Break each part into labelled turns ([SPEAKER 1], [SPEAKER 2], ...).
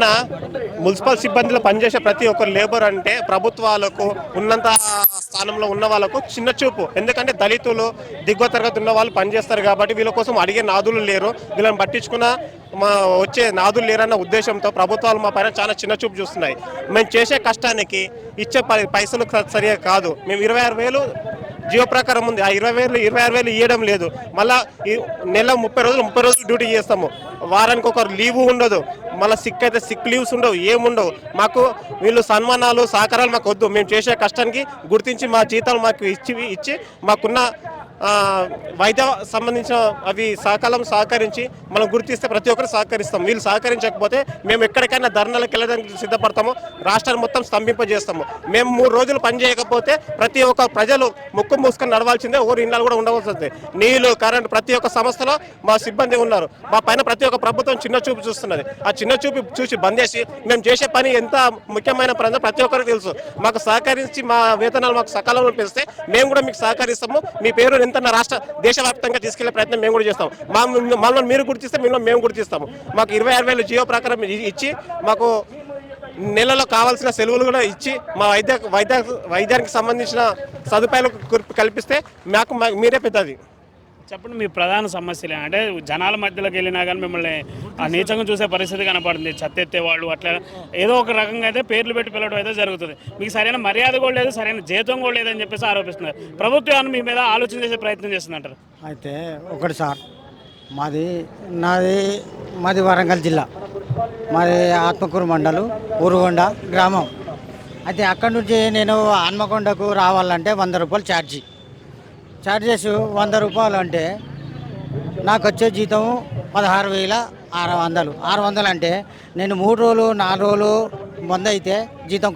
[SPEAKER 1] మన మున్సిపల్ సిబ్బందిలో పనిచేసే ప్రతి ఒక్క లేబర్ అంటే ప్రభుత్వాలకు ఉన్నంత స్థానంలో ఉన్న వాళ్ళకు చిన్న చూపు. ఎందుకంటే దళితులు దిగువ తరగతి ఉన్న వాళ్ళు పనిచేస్తారు కాబట్టి వీళ్ళ కోసం అడిగే నాదులు లేరు, వీళ్ళని పట్టించుకున్న మా వచ్చే నాదులు లేరన్న ఉద్దేశంతో ప్రభుత్వాలు మా పైన చాలా చిన్న చూపు చూస్తున్నాయి. మేము చేసే కష్టానికి ఇచ్చే పైసలు సరిగా కాదు. మేము 26,000 జియో ప్రకారం ఉంది. ఆ 26,000 ఇవ్వడం లేదు. మళ్ళీ నెల 30 రోజులు డ్యూటీ చేస్తాము. వారానికి ఒక లీవ్ ఉండదు. మళ్ళీ సిక్ అయితే సిక్ లీవ్స్ ఉండవు, ఏముండవు. మాకు వీళ్ళు సన్మానాలు సహకారాలు మాకు వద్దు. మేము చేసే కష్టానికి గుర్తించి మా జీతాలు మాకు ఇచ్చి మాకున్న వైద్య సంబంధించిన అవి సహకరించి మనం గుర్తిస్తే ప్రతి ఒక్కరు సహకరిస్తాం. వీళ్ళు సహకరించకపోతే మేము ఎక్కడికైనా ధర్నాలకు వెళ్ళడానికి సిద్ధపడతాము. రాష్ట్రాన్ని మొత్తం స్తంభింపజేస్తాము. మేము 3 రోజులు పని చేయకపోతే ప్రతి ఒక్క ప్రజలు ముక్కు మూసుకొని నడవాల్సిందే. ఊరు ఇళ్ళలు కూడా ఉండవలసిందే. నీళ్లు, కరెంట్ ప్రతి ఒక్క సంస్థలో మా సిబ్బంది ఉన్నారు. మా పైన ప్రతి ఒక్క ప్రభుత్వం చిన్న చూపు చూస్తున్నది. ఆ చిన్న చూపు చూసి బంద్ చేసి మేము చేసే పని ఎంత ముఖ్యమైన పని ప్రతి ఒక్కరికి తెలుసు. మాకు సహకరించి మా వేతనాలు మాకు సకాలంలో పెంచితే మేము కూడా మీకు సహకరిస్తాము. మీ పేరు ఎంత రాష్ట్ర దేశవ్యాప్తంగా తీసుకెళ్లే ప్రయత్నం మేము కూడా చేస్తాం. మమ్మల్ని మీరు గుర్తిస్తే మేము గుర్తిస్తాము. మాకు 26,000 జియో ప్రకారం ఇచ్చి మాకు నెలలో కావాల్సిన సెలవులు కూడా ఇచ్చి మా వైద్యానికి సంబంధించిన సదుపాయాలు కల్పిస్తే మీరే పెద్దది.
[SPEAKER 2] చెప్పండి, మీ ప్రధాన సమస్యలు అంటే జనాల మధ్యలోకి వెళ్ళినా కానీ మిమ్మల్ని నీచంగా చూసే పరిస్థితి కనపడుతుంది. చెత్త వాళ్ళు అట్లా ఏదో ఒక రకంగా అయితే పేర్లు పెట్టి పిలవడం అయితే జరుగుతుంది. మీకు సరైన మర్యాద కూడా లేదు, సరైన జీతం కూడా లేదని చెప్పేసి ఆరోపిస్తున్నారు. ప్రభుత్వం మీ మీద ఆలోచన చేసే ప్రయత్నం చేస్తుందంటారు.
[SPEAKER 3] అయితే ఒకటి సార్, మాది వరంగల్ జిల్లా, మాది ఆత్మకూరు మండలం ఊరుగొండ గ్రామం. అయితే అక్కడి నుంచి నేను హన్మకొండకు రావాలంటే 100 రూపాయలు ఛార్జెస్. 100 రూపాయలు అంటే నాకు వచ్చే జీతం 16,600. 600 అంటే నేను 3 రోజులు 4 రోజులు మందు అయితే జీతం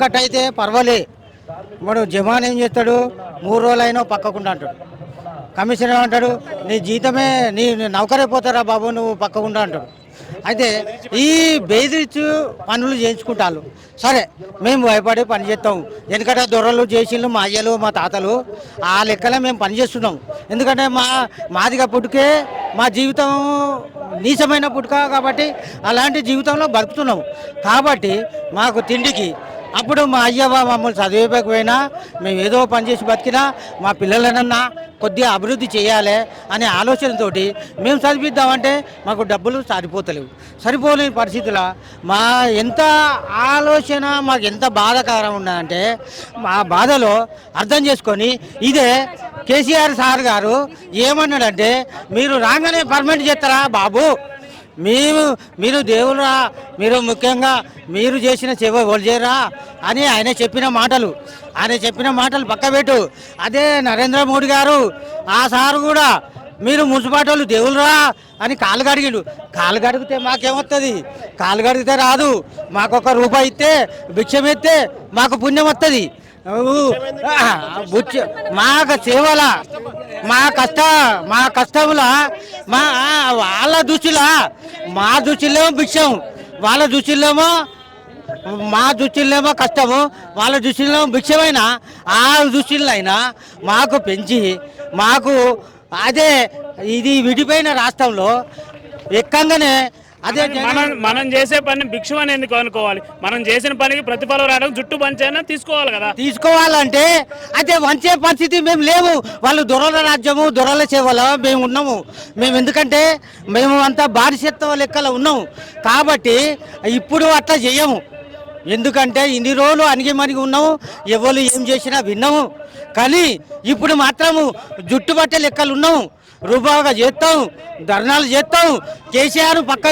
[SPEAKER 3] కట్ అయితే పర్వాలే. ఇప్పుడు జమాన్ ఏం చేస్తాడు, 3 రోజులైనా పక్కకుండా అంటాడు. కమిషనర్ ఏమంటాడు, నీ జీతమే నీ నౌకరైపోతారా బాబు నువ్వు పక్కకుండా అంటాడు. అయితే ఈ బెదిరించి పనులు చేయించుకుంటారు. సరే, మేము భయపడి పని చేస్తాం. ఎందుకంటే దొరలు చేసిళ్ళు మా అయ్యలు మా తాతలు ఆ లెక్కలే మేము పని చేస్తున్నాం. ఎందుకంటే మాదిగా పుట్టుకే మా జీవితం నీచమైన పుట్టుక కాబట్టి అలాంటి జీవితంలో బతుకుతున్నాము. కాబట్టి మాకు తిండికి అప్పుడు మా అయ్యవ మమ్మల్ని చదివేకపోయినా మేము ఏదో పని చేసి బతికినా మా పిల్లలనన్నా కొద్దిగా అభివృద్ధి చేయాలి అనే ఆలోచనతోటి మేము చదివిద్దామంటే మాకు డబ్బులు సరిపోలేని పరిస్థితుల్లో మా ఎంత ఆలోచన మాకు ఎంత బాధాకరం ఉన్నదంటే మా బాధలో అర్థం చేసుకొని ఇదే కేసీఆర్ సార్ గారు ఏమన్నాడంటే, మీరు రాగానే పర్మనెంట్ చేస్తారా బాబు, మీరు దేవుడురా, మీరు ముఖ్యంగా మీరు చేసిన సేవ వాళ్ళు చేయరా అని ఆయన చెప్పిన మాటలు పక్కబెట్టు. అదే నరేంద్ర మోడీ గారు ఆ సారు కూడా మీరు మున్సిపాలిటీ దేవుడురా అని కాలు కడిగితే మాకేమొస్తుంది? కాలు కడిగితే రాదు. మాకు 1 రూపాయి ఇస్తే భిక్షం ఎత్తే మాకు పుణ్యం వస్తుంది. మాకు సేవల మా కష్టముల వాళ్ళ దృష్టిలో మా దృష్టిలో భిక్షం, వాళ్ళ దృష్టిలోమో మా దృష్టిలోమో కష్టము, వాళ్ళ దృష్టిలో భిక్షమైన ఆ దృష్టిలో అయినా మాకు పెంచి మాకు అదే ఇది విడిపోయిన రాష్ట్రంలో ఎక్కంగానే అదే
[SPEAKER 2] మనం చేసే పని భిక్షు అని ఎందుకు అనుకోవాలి? మనం చేసిన పనికి ప్రతిఫలం రావడం జుట్టు పంచైనా తీసుకోవాలి కదా.
[SPEAKER 3] తీసుకోవాలంటే అదే వంచే పరిస్థితి మేము లేవు. వాళ్ళు దొరల రాజ్యము దొరల సేవలో మేము ఉన్నాము. మేము ఎందుకంటే మేము అంతా బానిసత్వ లెక్కలో ఉన్నాము. కాబట్టి ఇప్పుడు అట్లా చేయము. ఎందుకంటే ఇన్ని రోజులు అణిగి ఉన్నాము, ఎవరు ఏం చేసినా విన్నాము. కానీ ఇప్పుడు మాత్రము జుట్టుబట్టే లెక్కలు ఉన్నాము. రూపాయిగా చేస్తాం, ధర్నాలు చేస్తాం. కేసీఆర్ పక్క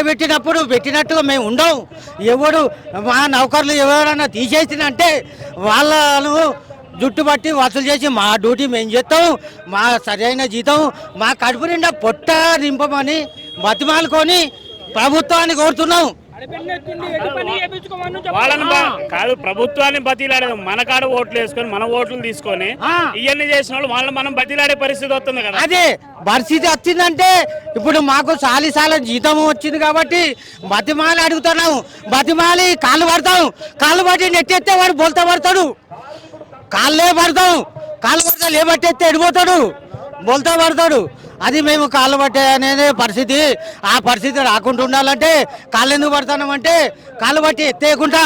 [SPEAKER 3] పెట్టినట్టుగా మేము ఉండవు. ఎవడు మా నౌకర్లు ఎవరైనా తీసేసినంటే వాళ్ళను జుట్టుబట్టి వసూలు చేసి మా డ్యూటీ మేము చేస్తాం. మా సరైన జీతం మా కడుపు నిండా పొట్ట నింపమని బతిమాలుకొని ప్రభుత్వాన్ని కోరుతున్నాం.
[SPEAKER 2] వాళ్ళని కాదు, ప్రభుత్వాన్ని బతిలాడేది. మన కాడ ఓట్లు వేసుకొని మన ఓట్లు తీసుకొని ఇవన్నీ చేసిన వాళ్ళు వాళ్ళని మనం బతిలాడే పరిస్థితి వస్తుంది కదా.
[SPEAKER 3] అదే పరిస్థితి వచ్చిందంటే ఇప్పుడు మాకు సాలి జీతం వచ్చింది కాబట్టి బతిమాలి అడుగుతున్నాము. బతిమాలి కాళ్ళు పట్టి నెట్టెత్తే వాడు బోల్తా పడతాడు. కాళ్ళు పడతా లేబట్టేస్తే ఎడిపోతాడు, బోల్తా పడతాడు. అది మేము కాళ్ళు పట్టే అనేది పరిస్థితి. ఆ పరిస్థితి రాకుండా ఉండాలంటే కాళ్ళు ఎందుకు పడుతున్నామంటే కాళ్ళు పట్టి ఎత్తేయకుండా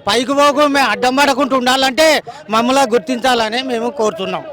[SPEAKER 3] పైకి పోకు మేము అడ్డం పడకుండా ఉండాలంటే మమ్మల్ని గుర్తించాలని మేము కోరుతున్నాం.